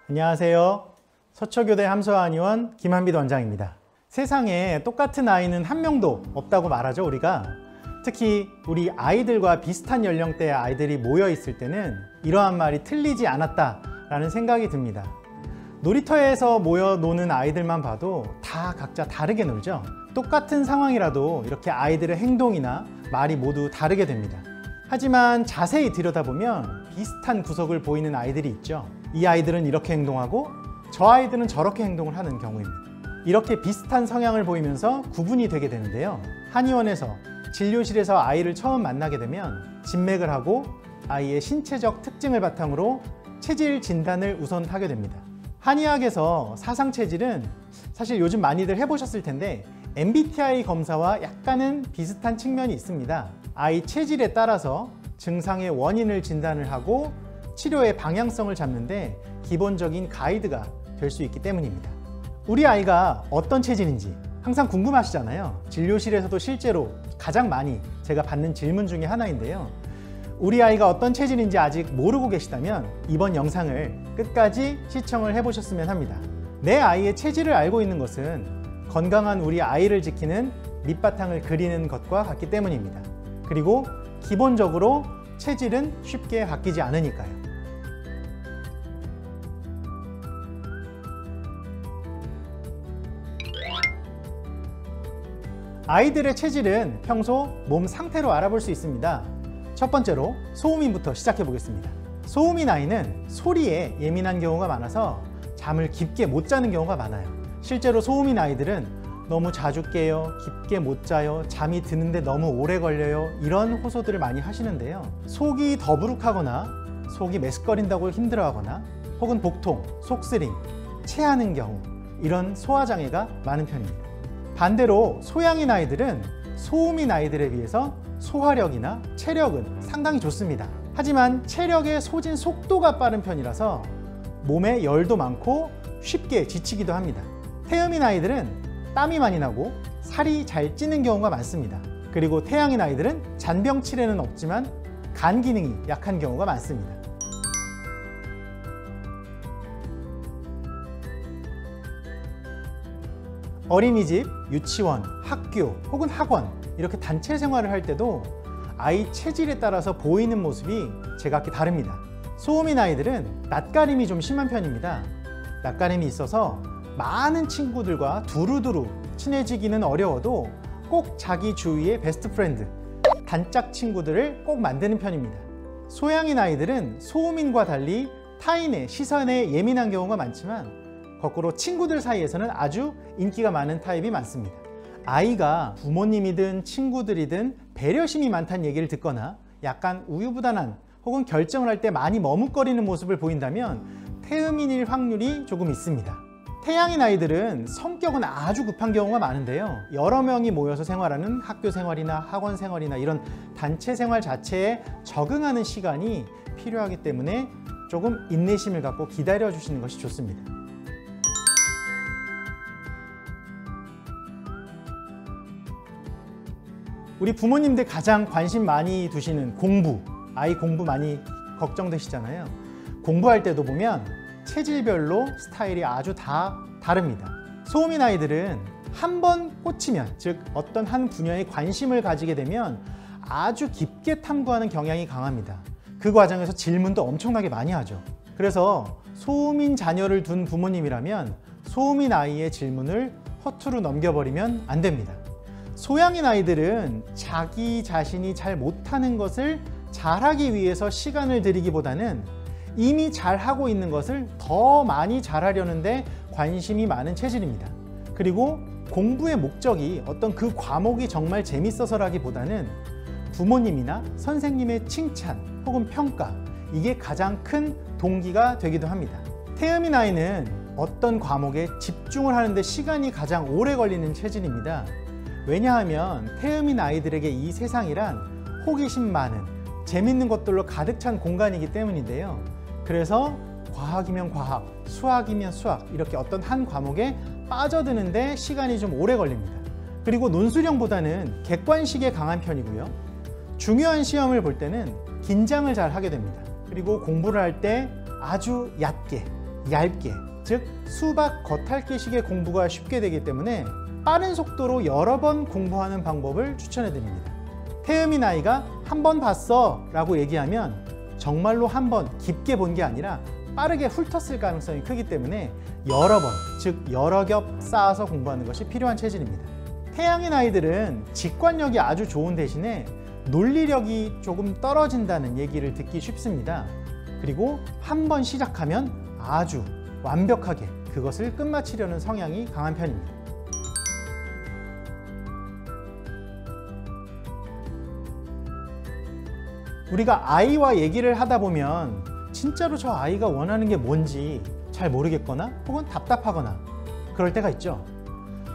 안녕하세요. 서초교대 함서한의원 김한빛 원장입니다. 세상에 똑같은 아이는 한 명도 없다고 말하죠, 우리가. 특히 우리 아이들과 비슷한 연령대의 아이들이 모여 있을 때는 이러한 말이 틀리지 않았다라는 생각이 듭니다. 놀이터에서 모여 노는 아이들만 봐도 다 각자 다르게 놀죠. 똑같은 상황이라도 이렇게 아이들의 행동이나 말이 모두 다르게 됩니다. 하지만 자세히 들여다보면 비슷한 구석을 보이는 아이들이 있죠. 이 아이들은 이렇게 행동하고 저 아이들은 저렇게 행동을 하는 경우입니다. 이렇게 비슷한 성향을 보이면서 구분이 되게 되는데요. 한의원에서 진료실에서 아이를 처음 만나게 되면 진맥을 하고 아이의 신체적 특징을 바탕으로 체질 진단을 우선 하게 됩니다. 한의학에서 사상체질은 사실 요즘 많이들 해보셨을 텐데 MBTI 검사와 약간은 비슷한 측면이 있습니다. 아이 체질에 따라서 증상의 원인을 진단을 하고 치료의 방향성을 잡는데 기본적인 가이드가 될 수 있기 때문입니다. 우리 아이가 어떤 체질인지 항상 궁금하시잖아요. 진료실에서도 실제로 가장 많이 제가 받는 질문 중에 하나인데요. 우리 아이가 어떤 체질인지 아직 모르고 계시다면 이번 영상을 끝까지 시청을 해보셨으면 합니다. 내 아이의 체질을 알고 있는 것은 건강한 우리 아이를 지키는 밑바탕을 그리는 것과 같기 때문입니다. 그리고 기본적으로 체질은 쉽게 바뀌지 않으니까요. 아이들의 체질은 평소 몸 상태로 알아볼 수 있습니다. 첫 번째로 소음인부터 시작해 보겠습니다. 소음인 아이는 소리에 예민한 경우가 많아서 잠을 깊게 못 자는 경우가 많아요. 실제로 소음인 아이들은 너무 자주 깨요, 깊게 못 자요, 잠이 드는데 너무 오래 걸려요, 이런 호소들을 많이 하시는데요. 속이 더부룩하거나 속이 메스꺼린다고 힘들어하거나 혹은 복통, 속쓰림, 체하는 경우, 이런 소화장애가 많은 편입니다. 반대로 소양인 아이들은 소음인 아이들에 비해서 소화력이나 체력은 상당히 좋습니다. 하지만 체력의 소진 속도가 빠른 편이라서 몸에 열도 많고 쉽게 지치기도 합니다. 태음인 아이들은 땀이 많이 나고 살이 잘 찌는 경우가 많습니다. 그리고 태양인 아이들은 잔병치레는 없지만 간 기능이 약한 경우가 많습니다. 어린이집, 유치원, 학교 혹은 학원 이렇게 단체 생활을 할 때도 아이 체질에 따라서 보이는 모습이 제각기 다릅니다. 소음인 아이들은 낯가림이 좀 심한 편입니다. 낯가림이 있어서 많은 친구들과 두루두루 친해지기는 어려워도 꼭 자기 주위의 베스트 프렌드, 단짝 친구들을 꼭 만드는 편입니다. 소양인 아이들은 소음인과 달리 타인의 시선에 예민한 경우가 많지만 거꾸로 친구들 사이에서는 아주 인기가 많은 타입이 많습니다. 아이가 부모님이든 친구들이든 배려심이 많다는 얘기를 듣거나 약간 우유부단한 혹은 결정을 할 때 많이 머뭇거리는 모습을 보인다면 태음인일 확률이 조금 있습니다. 태양인 아이들은 성격은 아주 급한 경우가 많은데요. 여러 명이 모여서 생활하는 학교 생활이나 학원 생활이나 이런 단체 생활 자체에 적응하는 시간이 필요하기 때문에 조금 인내심을 갖고 기다려 주시는 것이 좋습니다. 우리 부모님들 가장 관심 많이 두시는 공부, 아이 공부 많이 걱정되시잖아요. 공부할 때도 보면 체질별로 스타일이 아주 다 다릅니다. 소음인 아이들은 한 번 꽂히면, 즉 어떤 한 분야에 관심을 가지게 되면 아주 깊게 탐구하는 경향이 강합니다. 그 과정에서 질문도 엄청나게 많이 하죠. 그래서 소음인 자녀를 둔 부모님이라면 소음인 아이의 질문을 허투루 넘겨버리면 안 됩니다. 소양인 아이들은 자기 자신이 잘 못하는 것을 잘하기 위해서 시간을 들이기보다는 이미 잘하고 있는 것을 더 많이 잘하려는데 관심이 많은 체질입니다. 그리고 공부의 목적이 어떤 그 과목이 정말 재밌어서라기보다는 부모님이나 선생님의 칭찬 혹은 평가, 이게 가장 큰 동기가 되기도 합니다. 태음인 아이는 어떤 과목에 집중을 하는데 시간이 가장 오래 걸리는 체질입니다. 왜냐하면 태음인 아이들에게 이 세상이란 호기심 많은 재밌는 것들로 가득 찬 공간이기 때문인데요. 그래서 과학이면 과학, 수학이면 수학, 이렇게 어떤 한 과목에 빠져드는데 시간이 좀 오래 걸립니다. 그리고 논술형보다는 객관식에 강한 편이고요. 중요한 시험을 볼 때는 긴장을 잘 하게 됩니다. 그리고 공부를 할 때 아주 얕게 얇게, 즉 수박 겉핥기식의 공부가 쉽게 되기 때문에 빠른 속도로 여러 번 공부하는 방법을 추천해 드립니다. 태음인 아이가 한 번 봤어 라고 얘기하면 정말로 한 번 깊게 본 게 아니라 빠르게 훑었을 가능성이 크기 때문에 여러 번, 즉 여러 겹 쌓아서 공부하는 것이 필요한 체질입니다. 태양인 아이들은 직관력이 아주 좋은 대신에 논리력이 조금 떨어진다는 얘기를 듣기 쉽습니다. 그리고 한 번 시작하면 아주 완벽하게 그것을 끝마치려는 성향이 강한 편입니다. 우리가 아이와 얘기를 하다 보면 진짜로 저 아이가 원하는 게 뭔지 잘 모르겠거나 혹은 답답하거나 그럴 때가 있죠.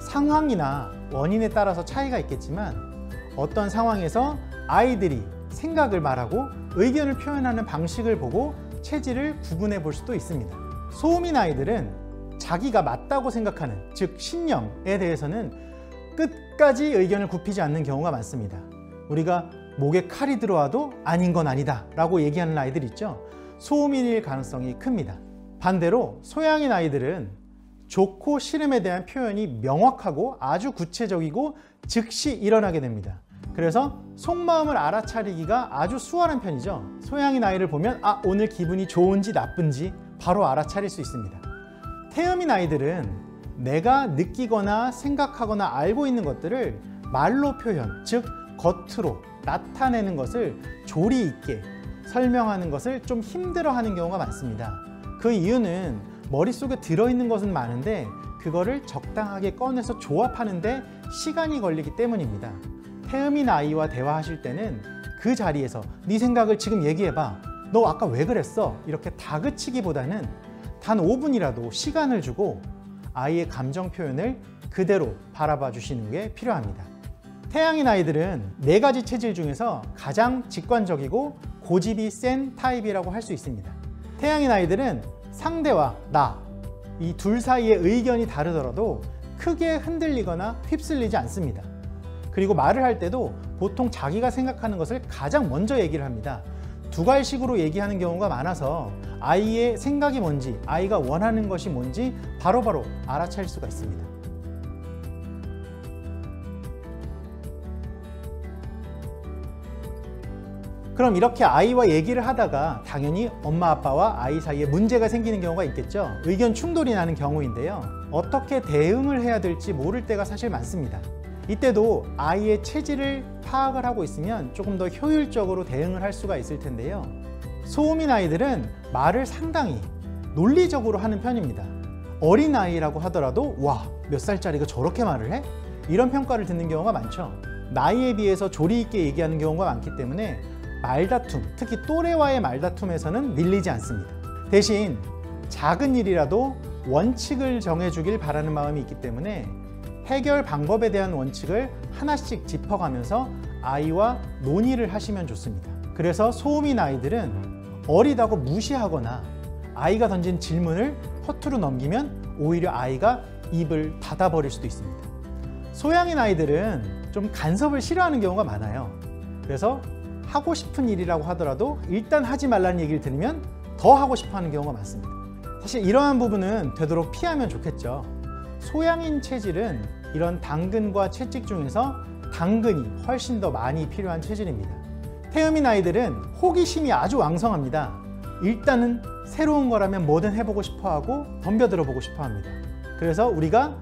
상황이나 원인에 따라서 차이가 있겠지만 어떤 상황에서 아이들이 생각을 말하고 의견을 표현하는 방식을 보고 체질을 구분해 볼 수도 있습니다. 소음인 아이들은 자기가 맞다고 생각하는, 즉 신념에 대해서는 끝까지 의견을 굽히지 않는 경우가 많습니다. 우리가 목에 칼이 들어와도 아닌 건 아니다 라고 얘기하는 아이들 있죠. 소음인일 가능성이 큽니다. 반대로 소양인 아이들은 좋고 싫음에 대한 표현이 명확하고 아주 구체적이고 즉시 일어나게 됩니다. 그래서 속마음을 알아차리기가 아주 수월한 편이죠. 소양인 아이를 보면 오늘 기분이 좋은지 나쁜지 바로 알아차릴 수 있습니다. 태음인 아이들은 내가 느끼거나 생각하거나 알고 있는 것들을 말로 표현, 즉 겉으로 나타내는 것을 조리 있게 설명하는 것을 좀 힘들어하는 경우가 많습니다. 그 이유는 머릿속에 들어있는 것은 많은데 그거를 적당하게 꺼내서 조합하는데 시간이 걸리기 때문입니다. 태음인 아이와 대화하실 때는 그 자리에서 네 생각을 지금 얘기해봐, 너 아까 왜 그랬어? 이렇게 다그치기보다는 단 5분이라도 시간을 주고 아이의 감정 표현을 그대로 바라봐 주시는 게 필요합니다. 태양인 아이들은 4가지 체질 중에서 가장 직관적이고 고집이 센 타입이라고 할 수 있습니다. 태양인 아이들은 상대와 나, 이 둘 사이의 의견이 다르더라도 크게 흔들리거나 휩쓸리지 않습니다. 그리고 말을 할 때도 보통 자기가 생각하는 것을 가장 먼저 얘기를 합니다. 두괄식으로 얘기하는 경우가 많아서 아이의 생각이 뭔지, 아이가 원하는 것이 뭔지 바로바로 알아차릴 수가 있습니다. 그럼 이렇게 아이와 얘기를 하다가 당연히 엄마 아빠와 아이 사이에 문제가 생기는 경우가 있겠죠. 의견 충돌이 나는 경우인데요. 어떻게 대응을 해야 될지 모를 때가 사실 많습니다. 이때도 아이의 체질을 파악을 하고 있으면 조금 더 효율적으로 대응을 할 수가 있을 텐데요. 소음인 아이들은 말을 상당히 논리적으로 하는 편입니다. 어린아이라고 하더라도 와, 몇 살짜리가 저렇게 말을 해? 이런 평가를 듣는 경우가 많죠. 나이에 비해서 조리 있게 얘기하는 경우가 많기 때문에 말다툼, 특히 또래와의 말다툼에서는 밀리지 않습니다. 대신 작은 일이라도 원칙을 정해주길 바라는 마음이 있기 때문에 해결 방법에 대한 원칙을 하나씩 짚어가면서 아이와 논의를 하시면 좋습니다. 그래서 소음인 아이들은 어리다고 무시하거나 아이가 던진 질문을 허투루 넘기면 오히려 아이가 입을 닫아버릴 수도 있습니다. 소양인 아이들은 좀 간섭을 싫어하는 경우가 많아요. 그래서 하고 싶은 일이라고 하더라도 일단 하지 말라는 얘기를 들으면 더 하고 싶어 하는 경우가 많습니다. 사실 이러한 부분은 되도록 피하면 좋겠죠. 소양인 체질은 이런 당근과 채찍 중에서 당근이 훨씬 더 많이 필요한 체질입니다. 태음인 아이들은 호기심이 아주 왕성합니다. 일단은 새로운 거라면 뭐든 해보고 싶어 하고 덤벼들어 보고 싶어 합니다. 그래서 우리가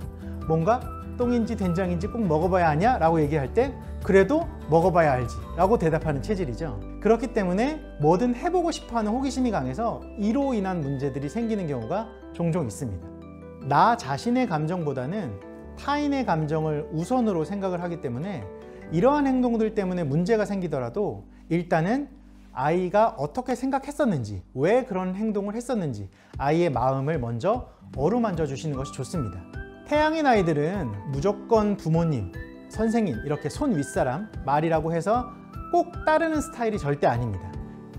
뭔가 똥인지 된장인지 꼭 먹어봐야 하냐? 라고 얘기할 때 그래도 먹어봐야 알지 라고 대답하는 체질이죠. 그렇기 때문에 뭐든 해보고 싶어하는 호기심이 강해서 이로 인한 문제들이 생기는 경우가 종종 있습니다. 나 자신의 감정보다는 타인의 감정을 우선으로 생각을 하기 때문에 이러한 행동들 때문에 문제가 생기더라도 일단은 아이가 어떻게 생각했었는지, 왜 그런 행동을 했었는지 아이의 마음을 먼저 어루만져 주시는 것이 좋습니다. 태양인 아이들은 무조건 부모님, 선생님, 이렇게 손 윗사람, 말이라고 해서 꼭 따르는 스타일이 절대 아닙니다.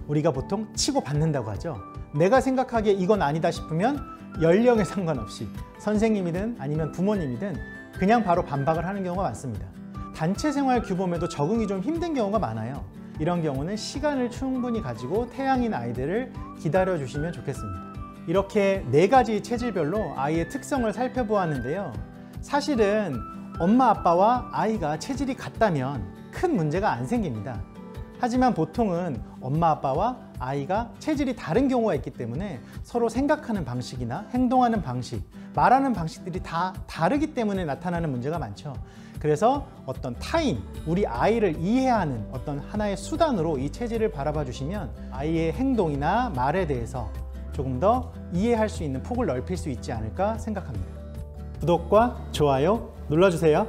우리가 보통 치고 받는다고 하죠. 내가 생각하기에 이건 아니다 싶으면 연령에 상관없이 선생님이든 아니면 부모님이든 그냥 바로 반박을 하는 경우가 많습니다. 단체 생활 규범에도 적응이 좀 힘든 경우가 많아요. 이런 경우는 시간을 충분히 가지고 태양인 아이들을 기다려 주시면 좋겠습니다. 이렇게 4가지 체질별로 아이의 특성을 살펴보았는데요. 사실은 엄마 아빠와 아이가 체질이 같다면 큰 문제가 안 생깁니다. 하지만 보통은 엄마 아빠와 아이가 체질이 다른 경우가 있기 때문에 서로 생각하는 방식이나 행동하는 방식, 말하는 방식들이 다 다르기 때문에 나타나는 문제가 많죠. 그래서 어떤 타인, 우리 아이를 이해하는 어떤 하나의 수단으로 이 체질을 바라봐 주시면 아이의 행동이나 말에 대해서 조금 더 이해할 수 있는 폭을 넓힐 수 있지 않을까 생각합니다. 구독과 좋아요 눌러주세요.